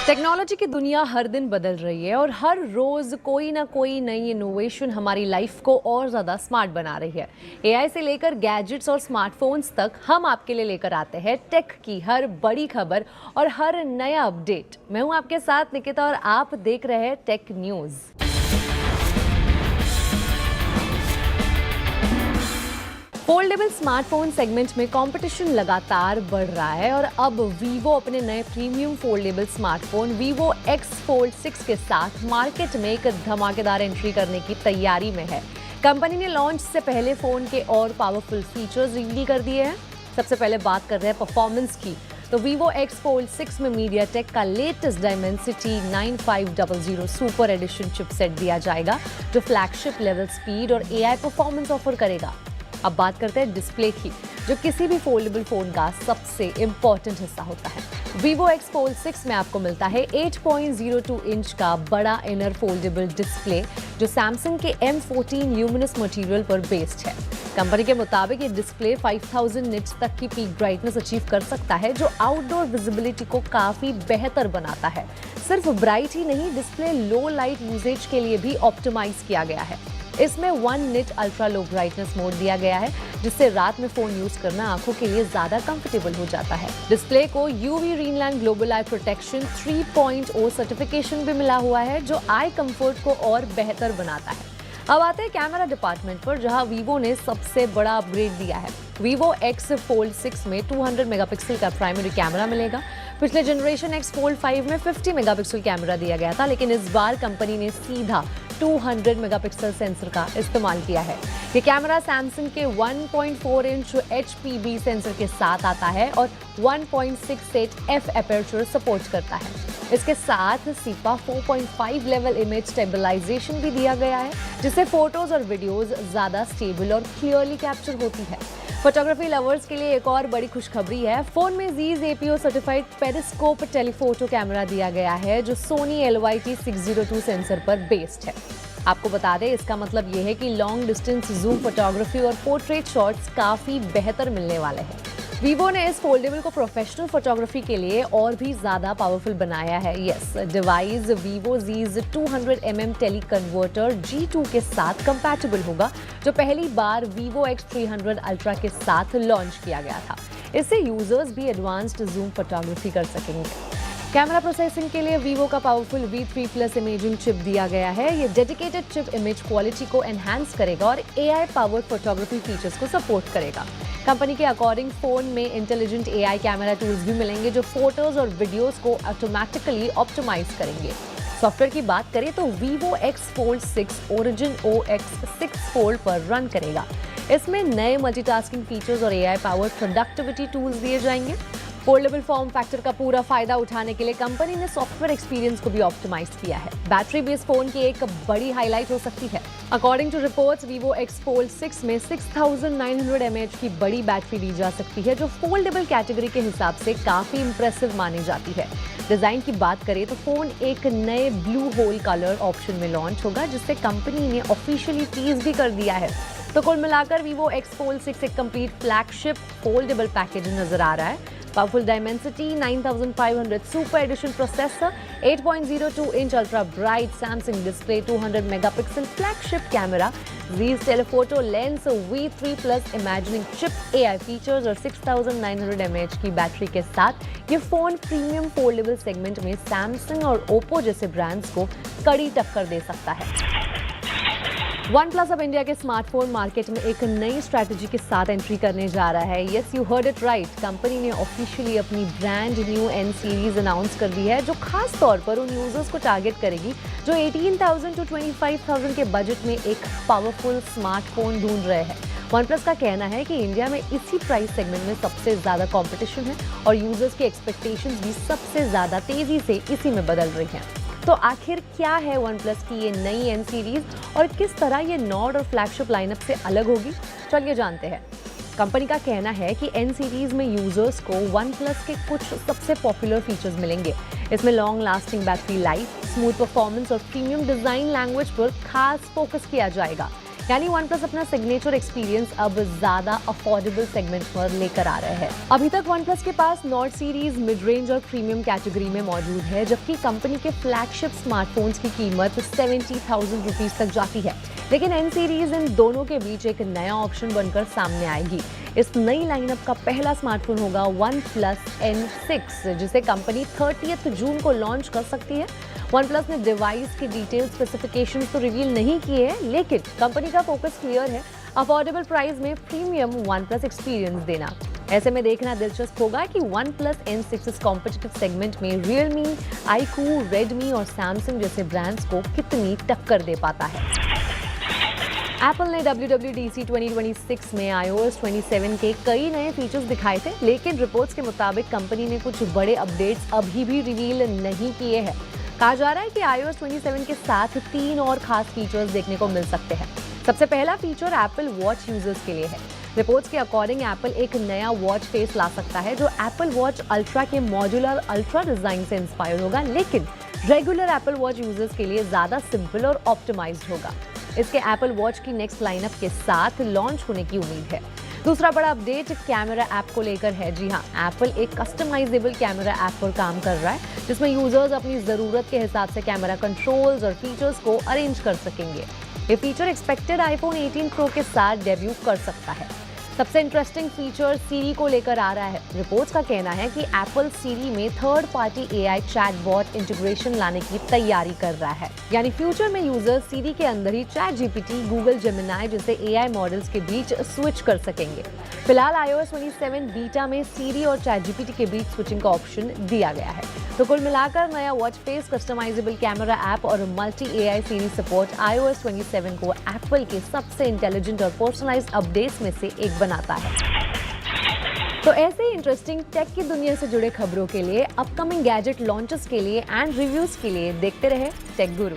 Technology की दुनिया हर दिन बदल रही है और हर रोज कोई ना कोई नई इनोवेशन हमारी लाइफ को और ज़्यादा स्मार्ट बना रही है। एआई से लेकर गैजेट्स और स्मार्टफोन्स तक हम आपके लिए लेकर आते हैं टेक की हर बड़ी खबर और हर नया अपडेट। मैं हूं आपके साथ निकिता और आप देख रहे हैं tech news. Foldable smartphone segment में कंपटीशन लगातार बढ़ रहा है और अब वीवो अपने नए premium foldable smartphone Vivo X Fold 6 के साथ मार्केट में एक धमाकेदार एंट्री करने की तैयारी में है। कंपनी ने लॉन्च से पहले फोन के और पावरफुल फीचर्स रिवील कर दिए हैं। सबसे पहले बात कर रहे हैं परफॉर्मेंस की, तो वीवो X Fold 6 में मीडियाटेक का latest Dimensity 9500 super edition chipset दिया जाएगा, जो फ्लैगशिप लेवल स्पीड और AI परफॉर्मेंस ऑफर करेगा। अब बात करते हैं डिस्प्ले की, जो किसी भी फोल्डेबल फोन का सबसे इंपॉर्टेंट हिस्सा होता है। वीवो X Fold 6 में आपको मिलता है 8.02 इंच का बड़ा इनर फोल्डेबल डिस्प्ले, जो सैमसंग के M14 ल्यूमिनस मटेरियल पर बेस्ड है। कंपनी के मुताबिक ये डिस्प्ले 5000 निट्स तक की पीक ब्राइटनेस अचीव कर सकता है, जो आउटडोर विजिबिलिटी को काफी बेहतर बनाता है। सिर्फ ब्राइट ही नहीं, डिस्प्ले लो लाइट यूजेज के लिए भी ऑप्टिमाइज किया गया है। इसमें 1 nit ultra low brightness mode दिया गया है, जिससे रात में फोन यूज करना आंखों के लिए ज्यादा कंफर्टेबल हो जाता है। डिस्प्ले को यूवी ग्रीनलैंड ग्लोबल आई प्रोटेक्शन 3.0 सर्टिफिकेशन भी मिला हुआ है, जो आई कंफर्ट को और बेहतर बनाता है। अब आते हैं कैमरा डिपार्टमेंट पर, जहां वीवो ने सबसे बड़ा अपग्रेड दिया है। वीवो X Fold 6 में 200 मेगापिक्सल का प्राइमरी कैमरा मिलेगा। पिछले जनरेशन X Fold 5 में 50 मेगापिक्सल कैमरा दिया गया था, लेकिन इस बार कंपनी ने सीधा 200 मेगापिक्सल सेंसर का इस्तेमाल किया है। ये कैमरा सैमसंग के 1.4 इंच HPB सेंसर के साथ आता है और 1.68 f एपर्चर सपोर्ट करता है। इसके साथ सीपा 4.5 लेवल इमेज स्टेबलाइजेशन भी दिया गया है, जिससे फोटोज और वीडियोज ज्यादा स्टेबल और क्लियरली कैप्चर होती है। फोटोग्राफी लवर्स के लिए एक और बड़ी खुशखबरी है। फोन में Zeiss APO certified periscope telephoto camera दिया गया है, जो सोनी LYT 602 सेंसर पर बेस्ड है। आपको बता दें, इसका मतलब ये है कि लॉन्ग डिस्टेंस जूम फोटोग्राफी और पोर्ट्रेट शॉट्स काफी बेहतर मिलने वाले हैं। वीवो ने इस फोल्डेबल को प्रोफेशनल फोटोग्राफी के लिए और भी ज्यादा पावरफुल बनाया है। Yes, device Vivo Zeiss 200mm teleconverter G2 के साथ कंपैटिबल होगा, जो पहली बार वीवो X300 अल्ट्रा के साथ लॉन्च किया गया था। इससे यूजर्स भी एडवांस्ड जूम फोटोग्राफी कर सकेंगे। कैमरा प्रोसेसिंग के लिए वीवो का पावरफुल V3+ इमेजिंग चिप दिया गया है। ये डेडिकेटेड चिप इमेज क्वालिटी को एनहांस करेगा और AI पावर्ड फोटोग्राफी फीचर्स को सपोर्ट करेगा। कंपनी के अकॉर्डिंग फोन में इंटेलिजेंट AI कैमरा टूल्स भी मिलेंगे, जो फोटोज और वीडियोस को ऑटोमेटिकली ऑप्टिमाइज करेंगे। सॉफ्टवेयर की बात करें तो Vivo X Fold 6 origin OS 6 Fold पर रन करेगा। इसमें नए मल्टीटास्किंग फीचर्स और AI पावर्ड प्रोडक्टिविटी टूल्स दिए जाएंगे। फोल्डेबल फॉर्म फैक्टर का पूरा फायदा उठाने के लिए कंपनी ने सॉफ्टवेयर एक्सपीरियंस को भी ऑप्टिमाइज किया है। बैटरी भी इस फोन की एक बड़ी हाईलाइट हो सकती है। According to reports, Vivo X Fold 6 में 6900 mAh की बड़ी बैटरी दी जा सकती है, जो फोल्डेबल कैटेगरी के हिसाब से काफी इंप्रेसिव मानी जाती है। डिजाइन की बात करें तो फोन एक नए ब्लू होल कलर ऑप्शन में लॉन्च होगा, जिससे कंपनी ने ऑफिशियली टीज भी कर दिया है। तो कुल मिलाकर वीवो X Fold 6 एक कंप्लीट फ्लैगशिप फोल्डेबल पैकेज नजर आ रहा है। Powerful Dimensity 9500 super edition processor, 8.02 inch ultra bright Samsung display, 200 megapixel flagship camera, Zeiss telephoto lens, V3+ imaging chip, AI features और 6900 mAh की बैटरी के साथ ये फोन प्रीमियम फोल्डेबल सेगमेंट में सैमसंग और ओप्पो जैसे ब्रांड्स को कड़ी टक्कर दे सकता है। OnePlus अब इंडिया के स्मार्टफोन मार्केट में एक नई स्ट्रैटेजी के साथ एंट्री करने जा रहा है। Yes, you heard it right, company ने ऑफिशियली अपनी brand new N series announce कर दी है, जो खास तौर पर उन यूजर्स को टारगेट करेगी जो 18,000 to 25,000 के बजट में एक पावरफुल स्मार्टफोन ढूंढ रहे हैं। OnePlus का कहना है कि इंडिया में इसी प्राइस सेगमेंट में सबसे ज्यादा कंपटीशन है और यूजर्स की एक्सपेक्टेशंस भी सबसे ज्यादा तेजी से इसी में बदल रही हैं। तो आखिर क्या है OnePlus की ये नई N सीरीज और किस तरह ये नॉड और फ्लैगशिप लाइनअप से अलग होगी, चलिए जानते हैं। कंपनी का कहना है कि N सीरीज में यूजर्स को OnePlus के कुछ सबसे पॉपुलर फीचर्स मिलेंगे। इसमें long lasting battery life, smooth performance और प्रीमियम डिजाइन लैंग्वेज पर खास फोकस किया जाएगा। यानी OnePlus अपना सिग्नेचर एक्सपीरियंस अब ज्यादा अफोर्डेबल सेगमेंट पर लेकर आ रहा है। अभी तक OnePlus के पास नॉट सीरीज, मिड रेंज और प्रीमियम कैटेगरी में मौजूद है, जबकि कंपनी के फ्लैगशिप स्मार्टफोन्स की कीमत 70,000 रुपीज तक जाती है। लेकिन N सीरीज इन दोनों के बीच एक नया ऑप्शन बनकर सामने आएगी। इस नई लाइनअप का पहला स्मार्टफोन होगा OnePlus N6, जिसे कंपनी 30 जून को लॉन्च कर सकती है। OnePlus ने डिवाइस के डिटेल स्पेसिफिकेशंस तो रिवील नहीं किए हैं, लेकिन कंपनी का फोकस क्लियर है, अफोर्डेबल प्राइस में प्रीमियम OnePlus एक्सपीरियंस देना। ऐसे में देखना दिलचस्प होगा कि OnePlus N6 इस कॉम्पिटिटिव सेगमेंट में Realme, iQOO, Redmi और Samsung जैसे ब्रांड्स को कितनी टक्कर दे पाता है। एप्पल ने WWDC 2026 में iOS 27 के कई नए फीचर्स दिखाए थे, लेकिन रिपोर्ट्स के मुताबिक कंपनी ने कुछ बड़े अपडेट्स अभी भी रिवील नहीं किए हैं। कहा जा रहा है कि iOS 27 के साथ 3 और खास फीचर्स देखने को मिल सकते हैं। सबसे पहला फीचर एप्पल वॉच यूजर्स के लिए है। रिपोर्ट्स के अकॉर्डिंग एप्पल एक नया वॉच फेस ला सकता है, जो एप्पल वॉच अल्ट्रा के मॉड्यूलर अल्ट्रा डिजाइन से इंस्पायर होगा, लेकिन रेगुलर एप्पल वॉच यूजर्स के लिए ज्यादा सिंपल और ऑप्टिमाइज्ड होगा। इसके एप्पल वॉच की नेक्स्ट लाइनअप के साथ लॉन्च होने की उम्मीद है। दूसरा बड़ा अपडेट कैमरा ऐप को लेकर है। जी हाँ, एप्पल एक कस्टमाइजेबल कैमरा ऐप पर काम कर रहा है, जिसमें यूजर्स अपनी जरूरत के हिसाब से कैमरा कंट्रोल्स और फीचर्स को अरेंज कर सकेंगे। ये फीचर एक्सपेक्टेड iPhone 18 Pro के साथ डेब्यू कर सकता है। सबसे इंटरेस्टिंग फीचर सीरी को लेकर आ रहा है। रिपोर्ट्स का कहना है कि एप्पल सीरी में third party AI chatbot integration लाने की तैयारी कर रहा है, यानी फ्यूचर में यूजर सीरी के अंदर ही ChatGPT, Google Gemini जैसे AI मॉडल्स के बीच स्विच कर सकेंगे। फिलहाल iOS 27 बीटा में सीरी और ChatGPT के बीच स्विचिंग का ऑप्शन दिया गया है। तो कुल मिलाकर नया watch face, customisable camera app और multi AI Siri support iOS 27 को एप्पल के सबसे इंटेलिजेंट और पर्सनलाइज्ड अपडेट्स में से एक बनाता है। तो ऐसे ही इंटरेस्टिंग टेक की दुनिया से जुड़े खबरों के लिए, अपकमिंग गैजेट लॉन्चेस के लिए एंड रिव्यूज के लिए देखते रहे टेक गुरु।